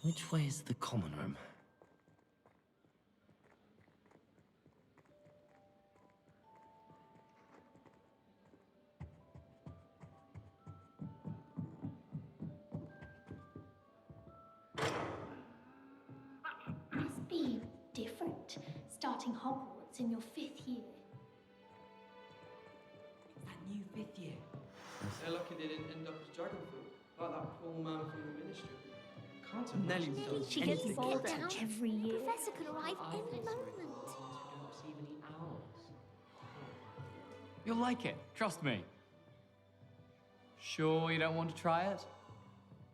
Which way is the common room? Must be different, starting Hogwarts in your 5th year. It's that new 5th year. They're lucky they didn't end up as dragon fruit, like that poor man from the ministry. Can't Nelly imagine does She gets anything bolder for attention. every year. The professor could arrive any moment. We don't receive any owls. You'll like it, trust me. Sure you don't want to try it?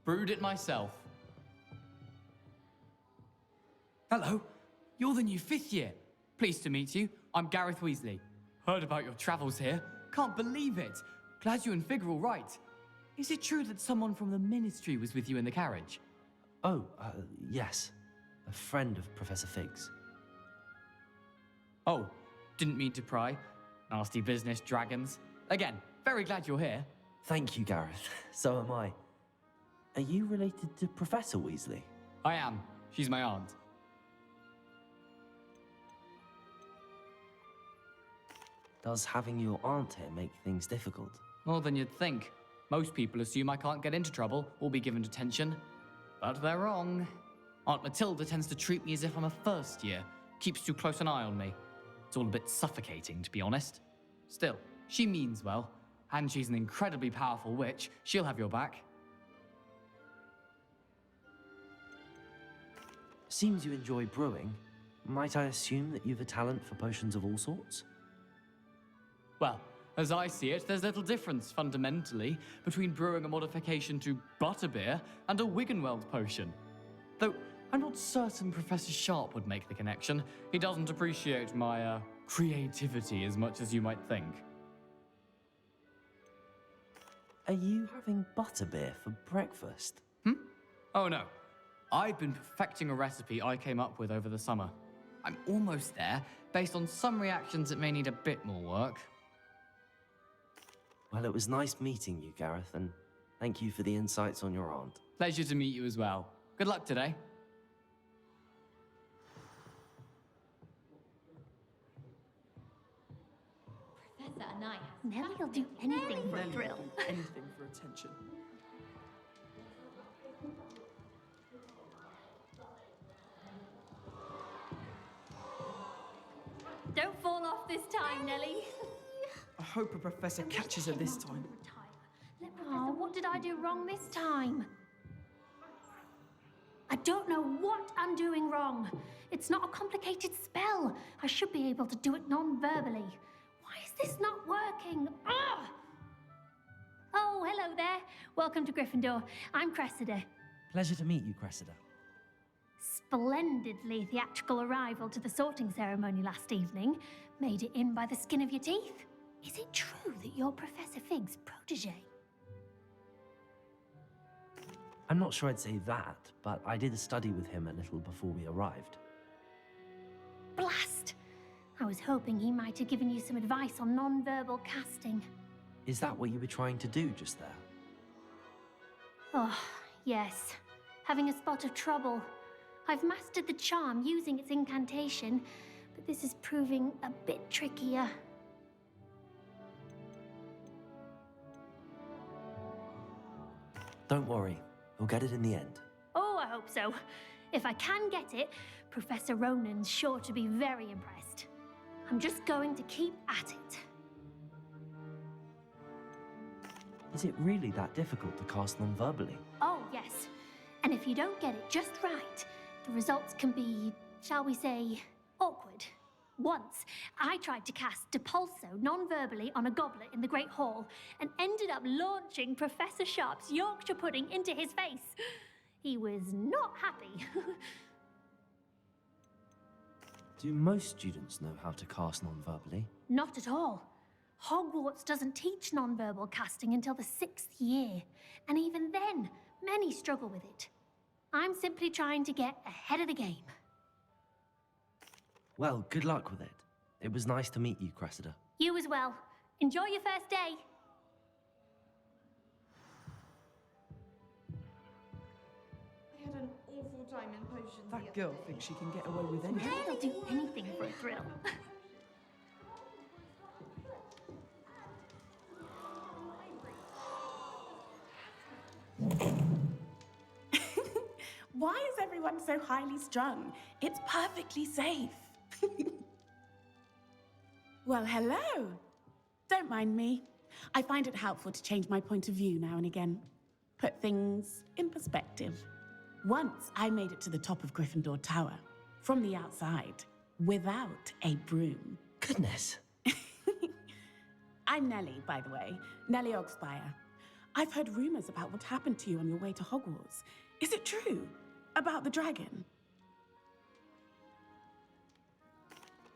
Brewed it myself. Hello, you're the new 5th year. Pleased to meet you. I'm Gareth Weasley. Heard about your travels here. Can't believe it. Glad you and Fig are all right. Is it true that someone from the Ministry was with you in the carriage? Oh, yes. A friend of Professor Fig's. Oh, didn't mean to pry. Nasty business, dragons. Again, very glad you're here. Thank you, Gareth. So am I. Are you related to Professor Weasley? I am. She's my aunt. Does having your aunt here make things difficult? More than you'd think. Most people assume I can't get into trouble or be given detention. But they're wrong. Aunt Matilda tends to treat me as if I'm a first year. Keeps too close an eye on me. It's all a bit suffocating, to be honest. Still, she means well. And she's an incredibly powerful witch. She'll have your back. Seems you enjoy brewing. Might I assume that you've a talent for potions of all sorts? Well, as I see it, there's little difference, fundamentally, between brewing a modification to butterbeer and a Wiggenweld potion. Though, I'm not certain Professor Sharp would make the connection. He doesn't appreciate my, creativity as much as you might think. Are you having butterbeer for breakfast? Oh no. I've been perfecting a recipe I came up with over the summer. I'm almost there, based on some reactions that may need a bit more work. Well, it was nice meeting you, Gareth, and thank you for the insights on your aunt. Pleasure to meet you as well. Good luck today. Professor and I have Nelly will do anything for a Nelly thrill. will do anything for attention. Don't fall off this time, Nelly. I hope a professor catches her this time. Oh, what did I do wrong this time? I don't know what I'm doing wrong. It's not a complicated spell. I should be able to do it non-verbally. Why is this not working? Ugh! Oh, hello there. Welcome to Gryffindor. I'm Cressida. Pleasure to meet you, Cressida. Splendidly theatrical arrival to the sorting ceremony last evening. Made it in by the skin of your teeth. Is it true that you're Professor Fig's protege? I'm not sure I'd say that, but I did study with him a little before we arrived. Blast! I was hoping he might have given you some advice on non-verbal casting. Is that what you were trying to do just there? Oh, yes. Having a spot of trouble. I've mastered the charm using its incantation, but this is proving a bit trickier. Don't worry, you'll get it in the end. Oh, I hope so. If I can get it, Professor Ronan's sure to be very impressed. I'm just going to keep at it. Is it really that difficult to cast non-verbally? Oh, yes. And if you don't get it just right, the results can be, shall we say, awkward. Once, I tried to cast Depulso non-verbally on a goblet in the Great Hall and ended up launching Professor Sharp's Yorkshire pudding into his face. He was not happy. Do most students know how to cast non-verbally? Not at all. Hogwarts doesn't teach non-verbal casting until the 6th year, and even then, many struggle with it. I'm simply trying to get ahead of the game. Well, good luck with it. It was nice to meet you, Cressida. You as well. Enjoy your first day. I had an awful diamond potions the That other girl day. thinks she can get away with anything. I'll do anything for a thrill. Why is everyone so highly strung? It's perfectly safe. Well, hello. Don't mind me. I find it helpful to change my point of view now and again. Put things in perspective. Once I made it to the top of Gryffindor Tower, from the outside, without a broom. Goodness. I'm Nellie, by the way. Nellie Ogspire. I've heard rumors about what happened to you on your way to Hogwarts. Is it true? About the dragon?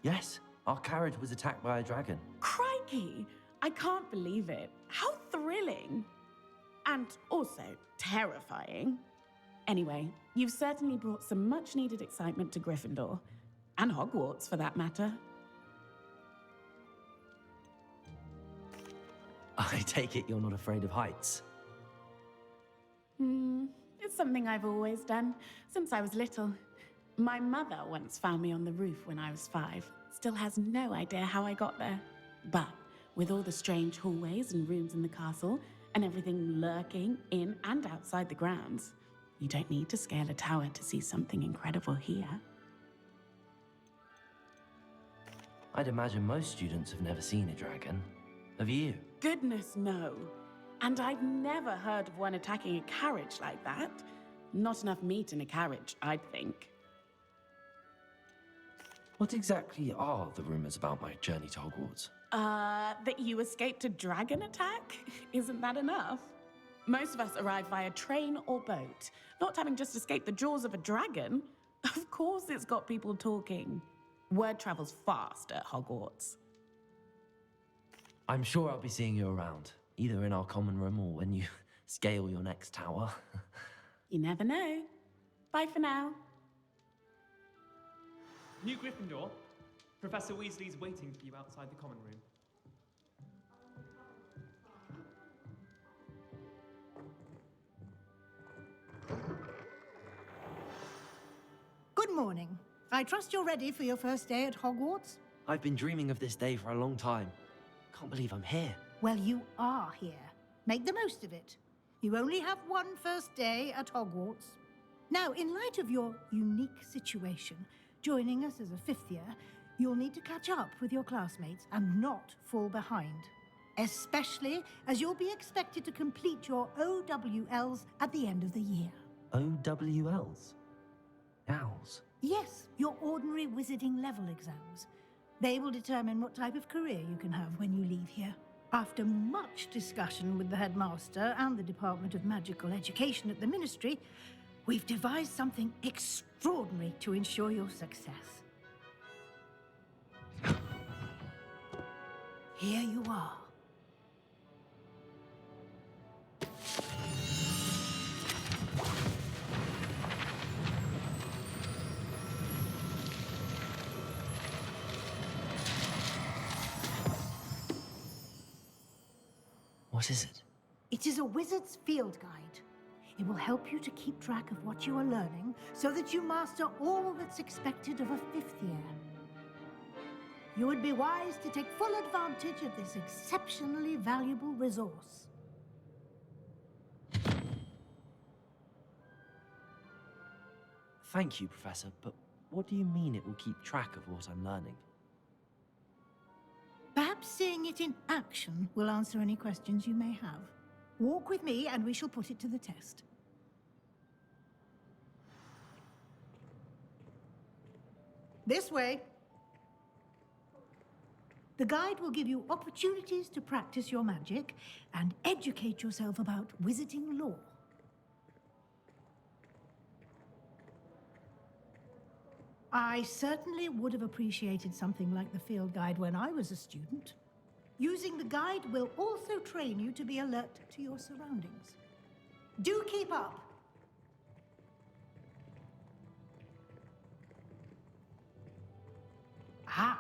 Yes, our carriage was attacked by a dragon. Crikey! I can't believe it. How thrilling! And also terrifying. Anyway, you've certainly brought some much-needed excitement to Gryffindor. And Hogwarts, for that matter. I take it you're not afraid of heights. It's something I've always done, since I was little. My mother once found me on the roof when I was 5. Still has no idea how I got there. But with all the strange hallways and rooms in the castle, and everything lurking in and outside the grounds, you don't need to scale a tower to see something incredible here. I'd imagine most students have never seen a dragon. Have you? Goodness, no. And I've never heard of one attacking a carriage like that. Not enough meat in a carriage, I'd think. What exactly are the rumors about my journey to Hogwarts? That you escaped a dragon attack? Isn't that enough? Most of us arrive via train or boat, not having just escaped the jaws of a dragon. Of course it's got people talking. Word travels fast at Hogwarts. I'm sure I'll be seeing you around, either in our common room or when you scale your next tower. You never know. Bye for now. New Gryffindor, Professor Weasley's waiting for you outside the common room. Good morning. I trust you're ready for your first day at Hogwarts? I've been dreaming of this day for a long time. Can't believe I'm here. Well, you are here. Make the most of it. You only have one first day at Hogwarts. Now, in light of your unique situation, joining us as a 5th year, you'll need to catch up with your classmates and not fall behind. Especially as you'll be expected to complete your OWLs at the end of the year. OWLs? Owls? Yes, your ordinary wizarding level exams. They will determine what type of career you can have when you leave here. After much discussion with the headmaster and the Department of Magical Education at the Ministry, we've devised something extraordinary to ensure your success. Here you are. What is it? It is a wizard's field guide. It will help you to keep track of what you are learning so that you master all that's expected of a 5th year. You would be wise to take full advantage of this exceptionally valuable resource. Thank you, Professor, but what do you mean it will keep track of what I'm learning? Perhaps seeing it in action will answer any questions you may have. Walk with me and we shall put it to the test. This way. The guide will give you opportunities to practice your magic and educate yourself about wizarding lore. I certainly would have appreciated something like the field guide when I was a student. Using the guide will also train you to be alert to your surroundings. Do keep up! Ah,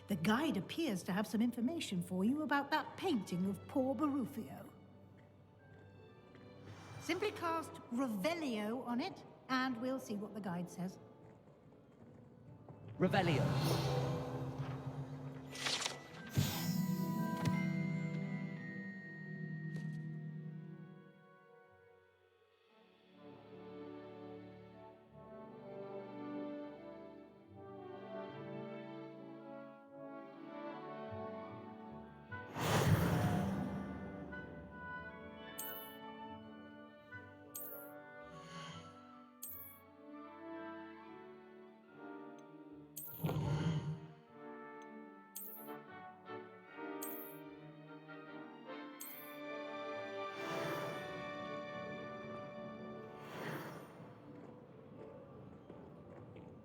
the guide appears to have some information for you about that painting of poor Barufio. Simply cast Revelio on it, and we'll see what the guide says. Revelio.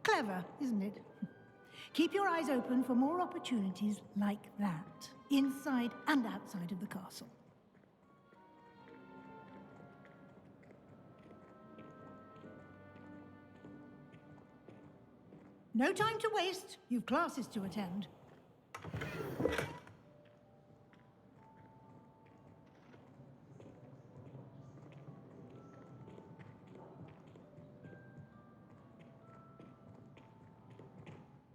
Clever, isn't it? Keep your eyes open for more opportunities like that, inside and outside of the castle. No time to waste. You've classes to attend.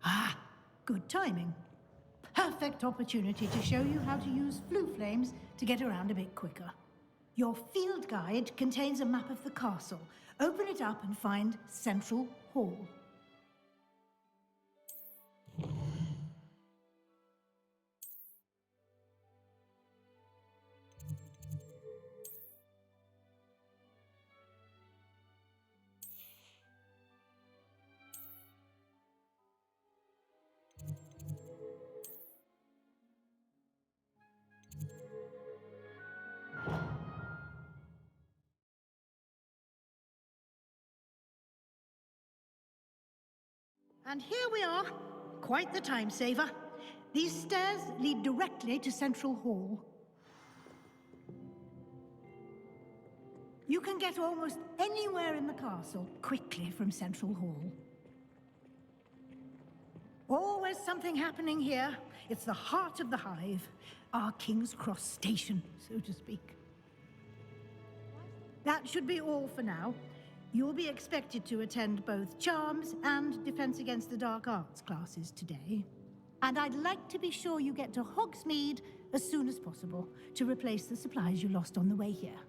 Ah, good timing. Perfect opportunity to show you how to use flue flames to get around a bit quicker. Your field guide contains a map of the castle. Open it up and find Central Hall. And here we are. Quite the time saver. These stairs lead directly to Central Hall. You can get almost anywhere in the castle quickly from Central Hall. Always something happening here. It's the heart of the hive, our King's Cross station, so to speak. That should be all for now. You'll be expected to attend both Charms and Defense Against the Dark Arts classes today. And I'd like to be sure you get to Hogsmeade as soon as possible to replace the supplies you lost on the way here.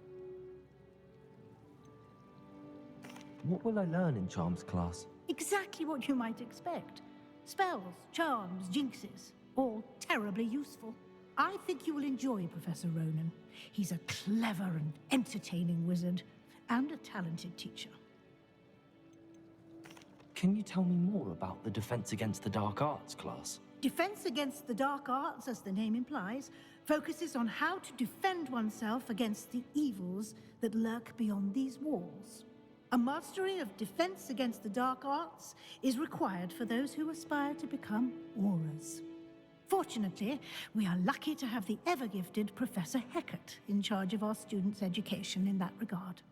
What will I learn in Charms class? Exactly what you might expect. Spells, charms, jinxes, all terribly useful. I think you will enjoy Professor Ronan. He's a clever and entertaining wizard, and a talented teacher. Can you tell me more about the Defense Against the Dark Arts class? Defense Against the Dark Arts, as the name implies, focuses on how to defend oneself against the evils that lurk beyond these walls. A mastery of Defense Against the Dark Arts is required for those who aspire to become Aurors. Fortunately, we are lucky to have the ever-gifted Professor Hecat in charge of our students' education in that regard.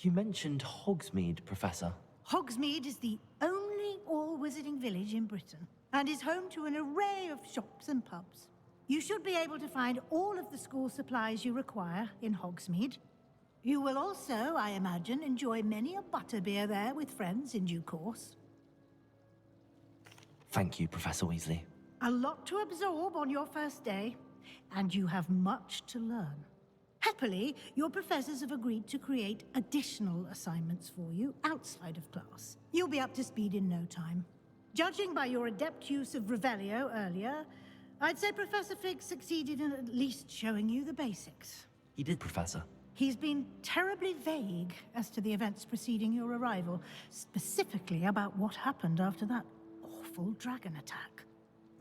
You mentioned Hogsmeade, Professor. Hogsmeade is the only all-wizarding village in Britain, and is home to an array of shops and pubs. You should be able to find all of the school supplies you require in Hogsmeade. You will also, I imagine, enjoy many a butterbeer there with friends in due course. Thank you, Professor Weasley. A lot to absorb on your first day, and you have much to learn. Happily, your professors have agreed to create additional assignments for you outside of class. You'll be up to speed in no time. Judging by your adept use of Revelio earlier, I'd say Professor Fig succeeded in at least showing you the basics. He did, Professor. He's been terribly vague as to the events preceding your arrival, specifically about what happened after that awful dragon attack.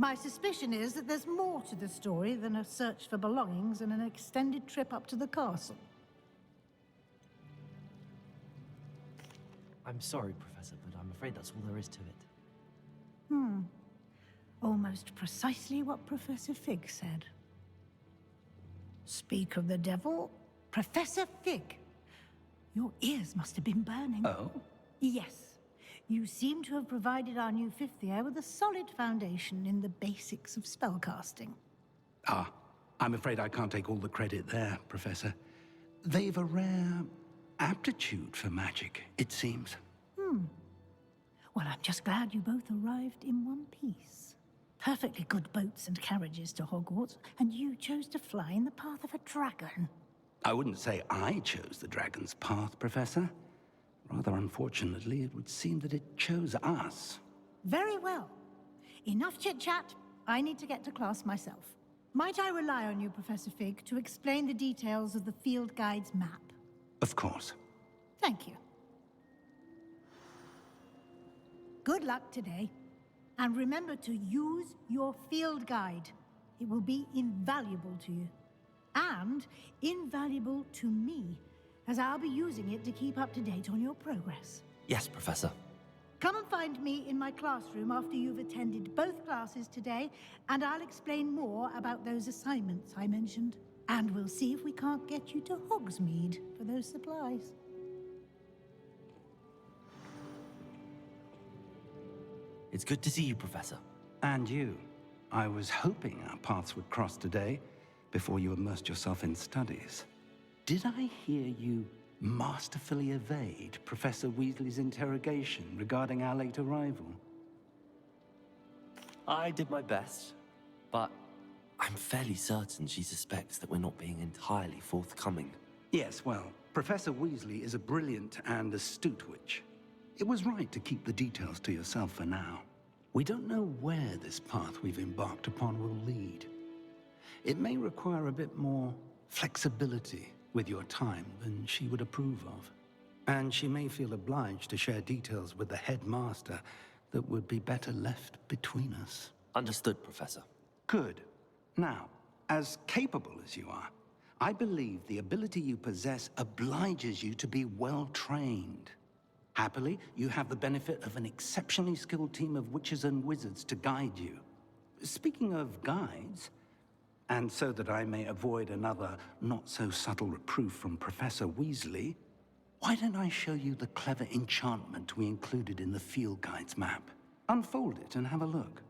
My suspicion is that there's more to the story than a search for belongings and an extended trip up to the castle. I'm sorry, Professor, but I'm afraid that's all there is to it. Almost precisely what Professor Fig said. Speak of the devil, Professor Fig. Your ears must have been burning. Oh? Yes. You seem to have provided our new fifth year with a solid foundation in the basics of spellcasting. Ah, I'm afraid I can't take all the credit there, Professor. They've a rare aptitude for magic, it seems. Well, I'm just glad you both arrived in one piece. Perfectly good boats and carriages to Hogwarts, and you chose to fly in the path of a dragon. I wouldn't say I chose the dragon's path, Professor. Rather unfortunately, it would seem that it chose us. Very well. Enough chit-chat. I need to get to class myself. Might I rely on you, Professor Fig, to explain the details of the field guide's map? Of course. Thank you. Good luck today. And remember to use your field guide. It will be invaluable to you. And invaluable to me, as I'll be using it to keep up to date on your progress. Yes, Professor. Come and find me in my classroom after you've attended both classes today, and I'll explain more about those assignments I mentioned. And we'll see if we can't get you to Hogsmeade for those supplies. It's good to see you, Professor. And you. I was hoping our paths would cross today, before you immersed yourself in studies. Did I hear you masterfully evade Professor Weasley's interrogation regarding our late arrival? I did my best, but I'm fairly certain she suspects that we're not being entirely forthcoming. Yes, well, Professor Weasley is a brilliant and astute witch. It was right to keep the details to yourself for now. We don't know where this path we've embarked upon will lead. It may require a bit more flexibility with your time than she would approve of. And she may feel obliged to share details with the headmaster that would be better left between us. Understood, Professor. Good. Now, as capable as you are, I believe the ability you possess obliges you to be well trained. Happily, you have the benefit of an exceptionally skilled team of witches and wizards to guide you. Speaking of guides, and so that I may avoid another not-so-subtle reproof from Professor Weasley, why don't I show you the clever enchantment we included in the field guide's map? Unfold it and have a look.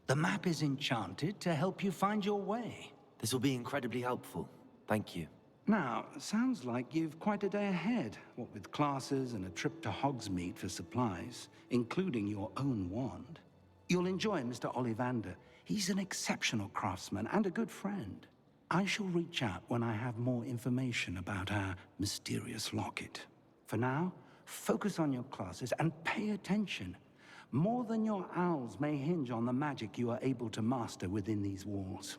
The map is enchanted to help you find your way. This will be incredibly helpful. Thank you. Now, sounds like you've quite a day ahead, what with classes and a trip to Hogsmeade for supplies, including your own wand. You'll enjoy Mr. Ollivander. He's an exceptional craftsman and a good friend. I shall reach out when I have more information about our mysterious locket. For now, focus on your classes and pay attention. More than your owls may hinge on the magic you are able to master within these walls.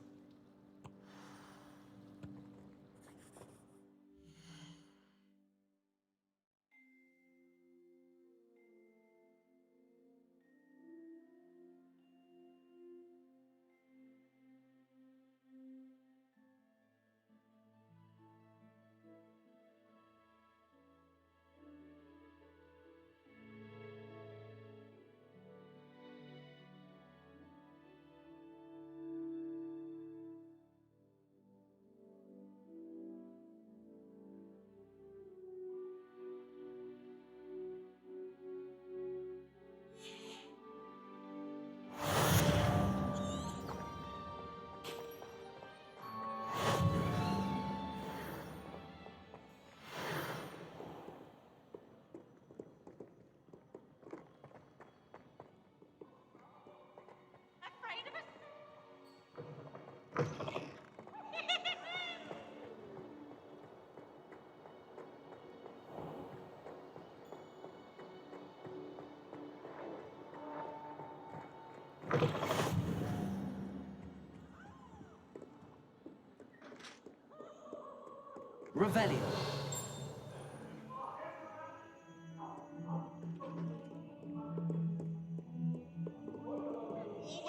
Revelio.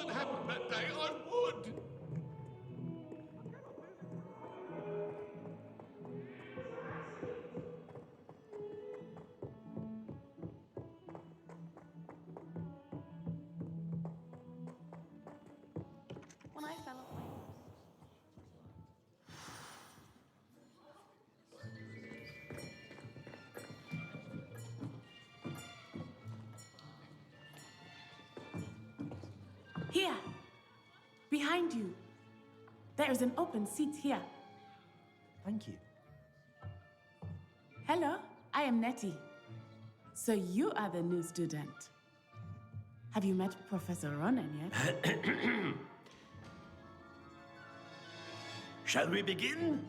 than happy that day, I would. When I fell off my Here! Behind you! There is an open seat here. Thank you. Hello, I am Nettie. So you are the new student. Have you met Professor Ronan yet? Shall we begin?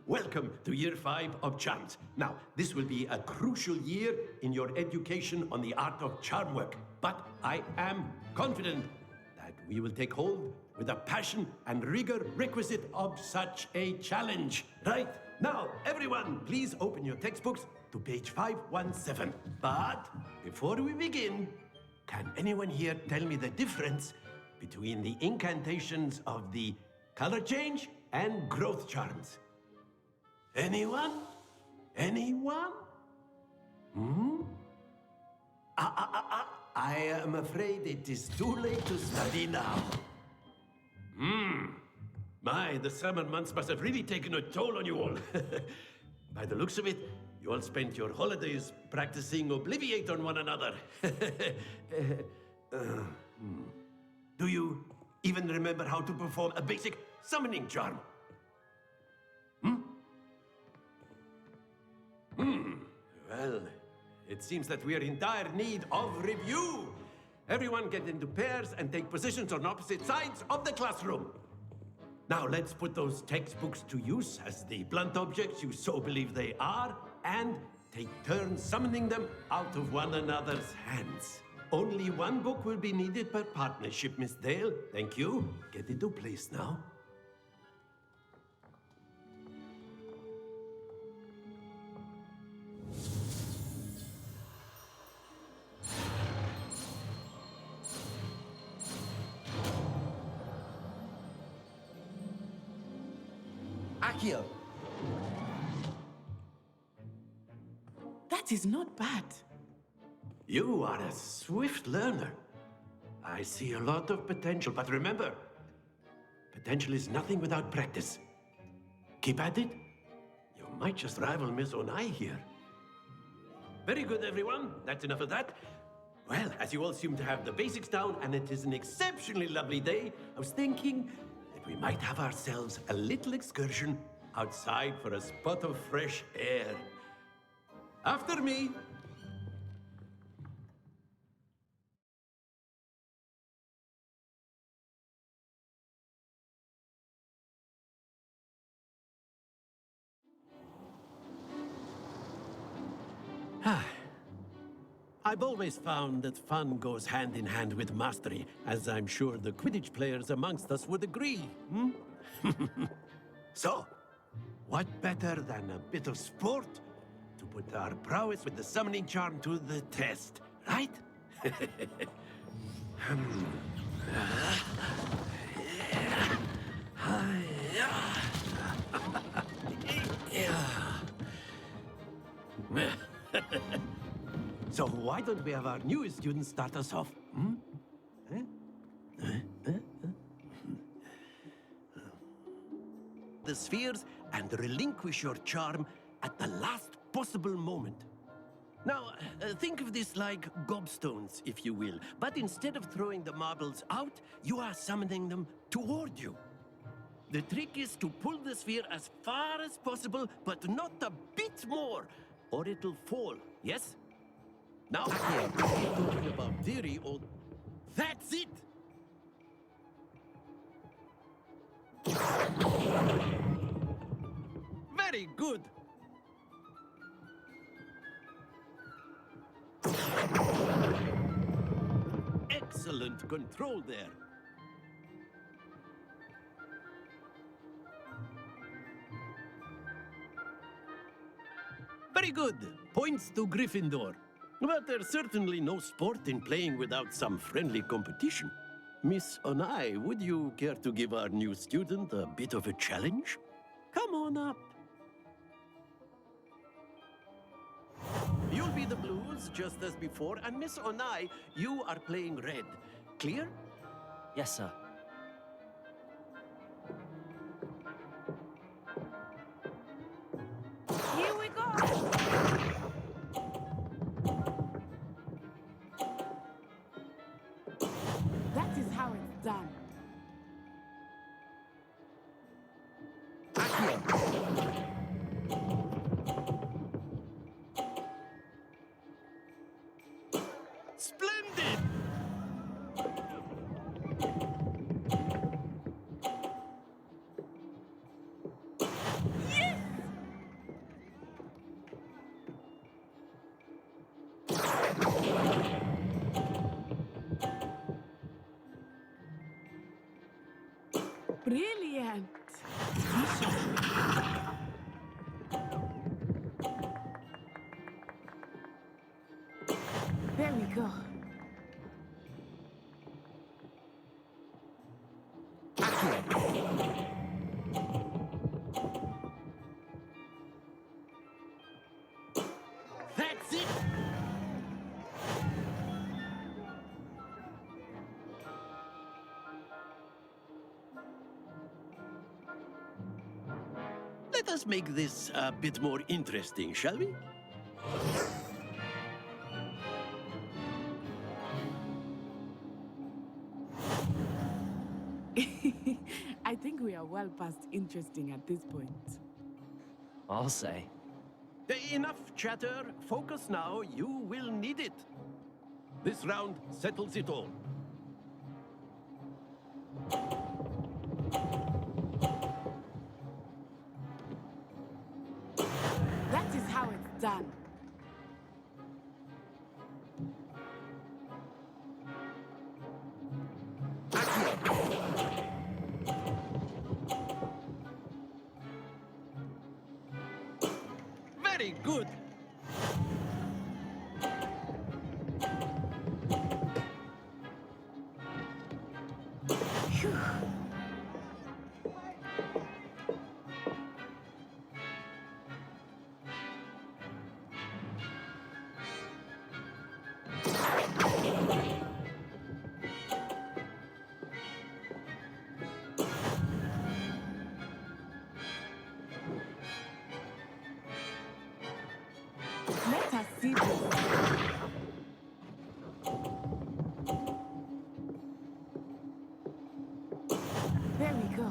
Welcome to Year 5 of Charms. Now, this will be a crucial year in your education on the art of charm work. But I am confident that we will take hold with the passion and rigor requisite of such a challenge. Right? Now, everyone, please open your textbooks to page 517. But before we begin, can anyone here tell me the difference between the incantations of the color change and growth charms? Anyone? Anyone? I am afraid it is too late to study now. My, the summer months must have really taken a toll on you all. By the looks of it, you all spent your holidays practicing Obliviate on one another. Do you even remember how to perform a basic summoning charm? Well, it seems that we are in dire need of review. Everyone get into pairs and take positions on opposite sides of the classroom. Now let's put those textbooks to use as the blunt objects you so believe they are, and take turns summoning them out of one another's hands. Only one book will be needed per partnership, Miss Dale. Thank you. Get into place now. Accio! That is not bad. You are a swift learner. I see a lot of potential, but remember, potential is nothing without practice. Keep at it. You might just rival Miss Onai here. Very good, everyone. That's enough of that. Well, as you all seem to have the basics down, and it is an exceptionally lovely day, I was thinking that we might have ourselves a little excursion outside for a spot of fresh air. After me. I've always found that fun goes hand in hand with mastery, as I'm sure the Quidditch players amongst us would agree. So, what better than a bit of sport to put our prowess with the summoning charm to the test, right? So why don't we have our newest student start us off? The spheres and relinquish your charm at the last possible moment. Now, think of this like gobstones, if you will. But instead of throwing the marbles out, you are summoning them toward you. The trick is to pull the sphere as far as possible, but not a bit more, or it'll fall, yes? Now, I'm not talking about theory or... That's it! Very good! Excellent control there. Very good. Points to Gryffindor. But there's certainly no sport in playing without some friendly competition. Miss Onai, would you care to give our new student a bit of a challenge? Come on up. You'll be the blues, just as before, and Miss Onai, you are playing red. Clear? Yes, sir. Here we go! That is how it's done. Splendid! Brilliant! There we go. That's it! Let us make this a bit more interesting, shall we? I think we are well past interesting at this point. I'll say. Enough chatter. Focus now. You will need it. This round settles it all. That is how it's done. Very good. Let us see this. There we go.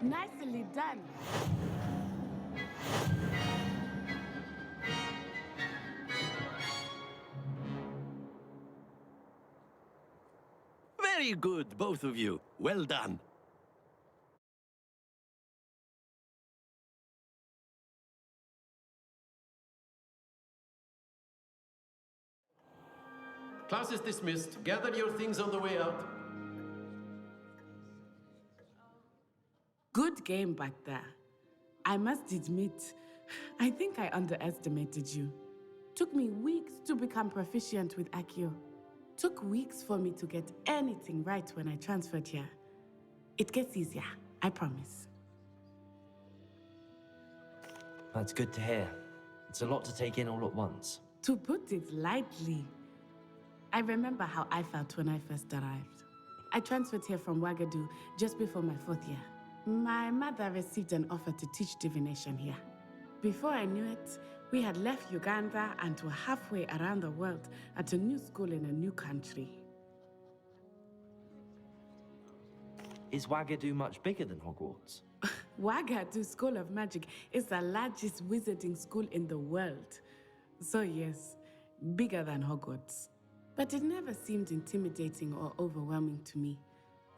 Nicely done. Very good, both of you. Well done. Class is dismissed. Gather your things on the way out. Good game back there. I must admit, I think I underestimated you. Took me weeks to become proficient with Accio. Took weeks for me to get anything right when I transferred here. It gets easier, I promise. That's good to hear. It's a lot to take in all at once. To put it lightly, I remember how I felt when I first arrived. I transferred here from Ouagadougou just before my 4th year. My mother received an offer to teach divination here. Before I knew it, we had left Uganda and were halfway around the world at a new school in a new country. Is Ouagadougou much bigger than Hogwarts? Ouagadougou School of Magic is the largest wizarding school in the world. So yes, bigger than Hogwarts. But it never seemed intimidating or overwhelming to me.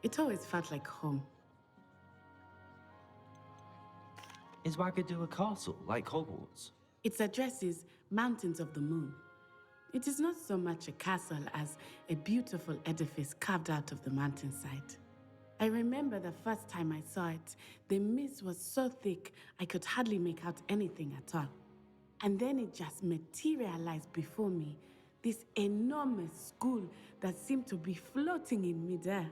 It always felt like home. Is Ouagadougou a castle, like Hogwarts? Its address is Mountains of the Moon. It is not so much a castle as a beautiful edifice carved out of the mountainside. I remember the first time I saw it, the mist was so thick I could hardly make out anything at all. And then it just materialized before me, this enormous school that seemed to be floating in midair.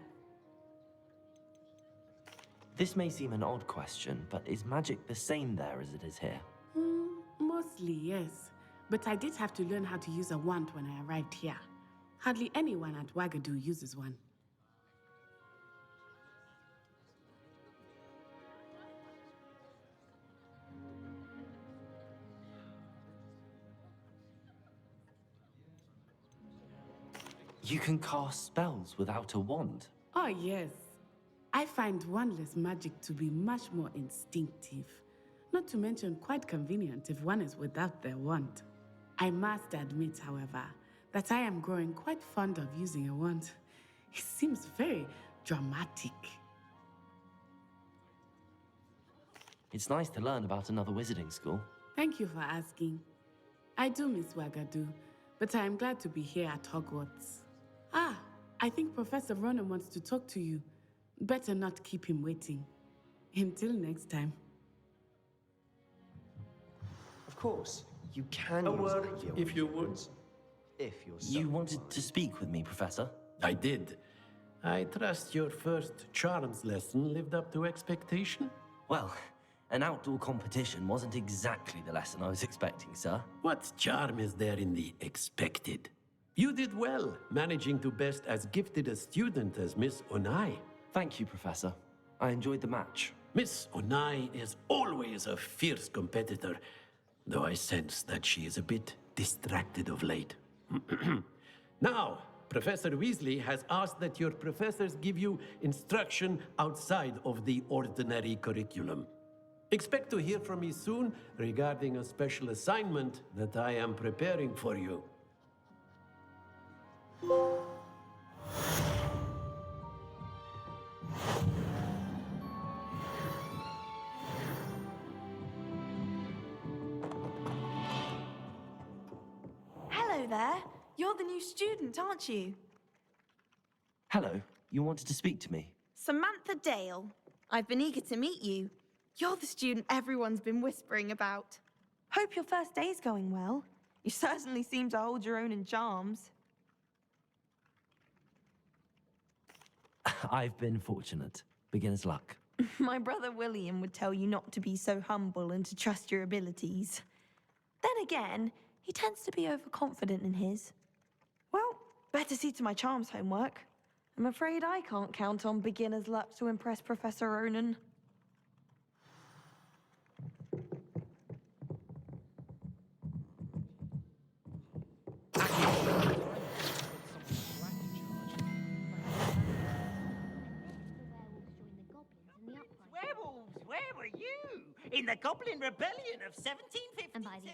This may seem an odd question, but is magic the same there as it is here? Mostly, yes. But I did have to learn how to use a wand when I arrived here. Hardly anyone at Wagadu uses one. You can cast spells without a wand. Oh, yes. I find wandless magic to be much more instinctive. Not to mention quite convenient if one is without their wand. I must admit, however, that I am growing quite fond of using a wand. It seems very dramatic. It's nice to learn about another wizarding school. Thank you for asking. I do miss Wagadu, but I am glad to be here at Hogwarts. Ah, I think Professor Ronan wants to talk to you. Better not keep him waiting. Until next time. Of course, you can A use word, your if you would. If you're so You wanted to speak with me, Professor? I did. I trust your first charms lesson lived up to expectation? Well, an outdoor competition wasn't exactly the lesson I was expecting, sir. What charm is there in the expected? You did well, managing to best as gifted a student as Miss Onai. Thank you, Professor. I enjoyed the match. Miss Onai is always a fierce competitor, though I sense that she is a bit distracted of late. Now, Professor Weasley has asked that your professors give you instruction outside of the ordinary curriculum. Expect to hear from me soon regarding a special assignment that I am preparing for you. Hello there. You're the new student, aren't you? Hello, you wanted to speak to me? Samantha Dale. I've been eager to meet you. You're the student everyone's been whispering about. Hope your first day's going well. You certainly seem to hold your own in charms. I've been fortunate. Beginner's luck. My brother William would tell you not to be so humble and to trust your abilities. Then again, he tends to be overconfident in his. Well, better see to my charms homework. I'm afraid I can't count on beginner's luck to impress Professor Ronan. Werewolves, where were you? In the Goblin Rebellion of 1752? And by the